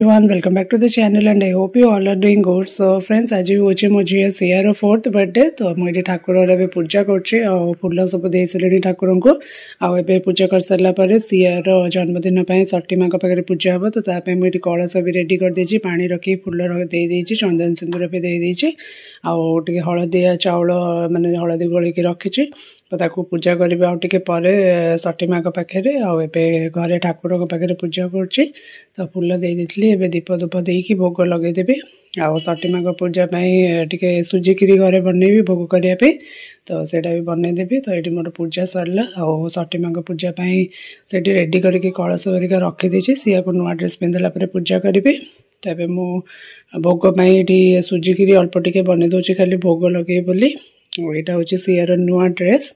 Everyone, welcome back to the channel and I hope you all are doing good. So friends, आज भी मो झी सियार 4th birthday तो मुझे ठाकुर पूजा कर फूल सब दे सारे ठाकुर को आए पूजा कर सारा पर सियार जन्मदिन सठी माँ पाखे पूजा हम तो मुझे कलश भी रेडी कर देछि पानी रखी फूल दे चंदन सिंदूर भी दे आगे हलदिया चाउल माने हलदी गोल रखी तो ताकू पूजा करी आउे पर सठी माँ पाखे घरे ठाकुर पाखे पूजा कर तो फूल दे दी दीप धूप देकी भोग लगेदेवी आउ सठी माँ पूजा टे सुजिकी घरे बनईबी भोग करने तो सेटा भी बनईदेवी तो ये मोर पूजा सरला आउ सठी माँ पूजा से रेडी करके कलश वरिका रखीदी सिया को नुआ ड्रेस पिंधला पूजा करी तो ये मु भोग ये सुजिकी अल्प टे बन दूसरी खाली भोग लगे बोली यहाँ हूँ सियार नुआ ड्रेस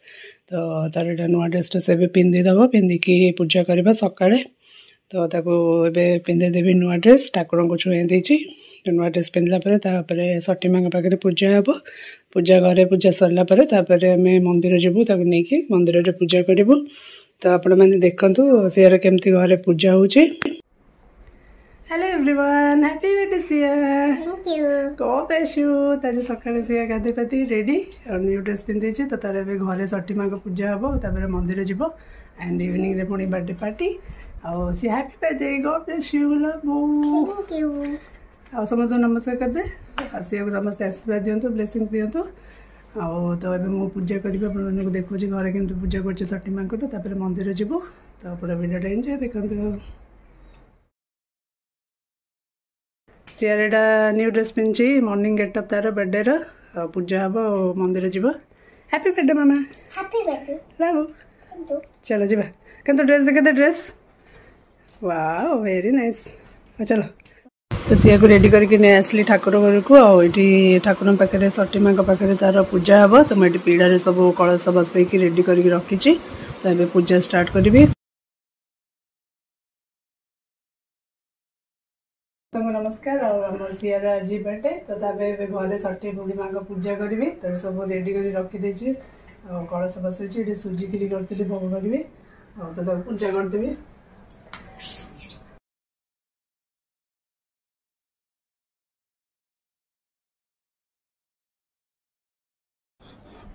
तो तार यहाँ नुआ ड्रेसटा से पिंधिदेव पिंधिकी पूजा करवा सकाଳେ तो ताको एबे पिंधेदेवी नुआ ड्रेस ठाकुर को छुए देछि नुआ ड्रेस पिंधला सठी माँ पाखे पूजा हे पूजा घरे पूजा सरला आम मंदिर जीवु नहीं मंदिर में पूजा करूँ तो आपण मैंने देखु सियार केमती घरे पूजा होची। Hello everyone, happy birthday Siya. Thank you. God bless you. आज सकाळे सिया गाधे पाती रेडी और न्यू ड्रेस पिंधे तो तार ए घरे सठी माँ पूजा हम तापर मंदिर जीव एंड इवनिंग रे पुणी बर्थडे पार्टी आउ सी happy birthday, god bless you, love you. Thank you. आ समस्त नमस्कार करदे सिया को समस्त आशीर्वाद दिंतु ब्लेसिंग दिंतु आउ तो ये मु पूजा करी आप देखो घरे केमती पूजा कर सठी माँ को तापर मंदिर जीव तो पूरा वीडियो एंजॉय देखते। सियार एटा न्यू ड्रेस पिंधि मॉर्निंग गेटअप तार बर्थडे पूजा हम मंदिर जीव। हैप्पी बर्थडे मामा। Happy birthday. लव चलो जीवा किंतु ड्रेस देखे ड्रेस वाओ वेरी नाइस। चलो तो सिया को रेडी करके नहीं आसली ठाकुर घर को आठी ठाकुर पाखे सठी माँ पाखे तार पूजा हम तो मुझे पीढ़ा सब कलश बसईक रेडी करके रखी तो ये पूजा स्टार्ट करी। नमस्कार आम सियार आज बर्थडे तो घरे सठी बुढ़ी माँ पूजा करी तो सब रेडी कर रखीदे कलश बसई सुजिकी करी भोग करी तो पूजा करदेवी।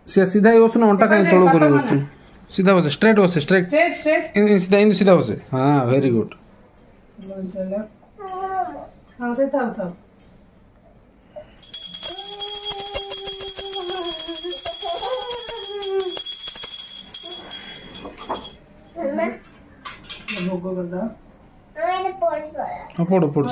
सीधा ही बस ना अंटा कहीं तोड़ कर बस सीधा बस स्ट्रेट बस स्ट्रेट सीधा इन सीधा बस। हाँ वेरी गुड। हाँ से था भोग कर पढ़ो पढ़ो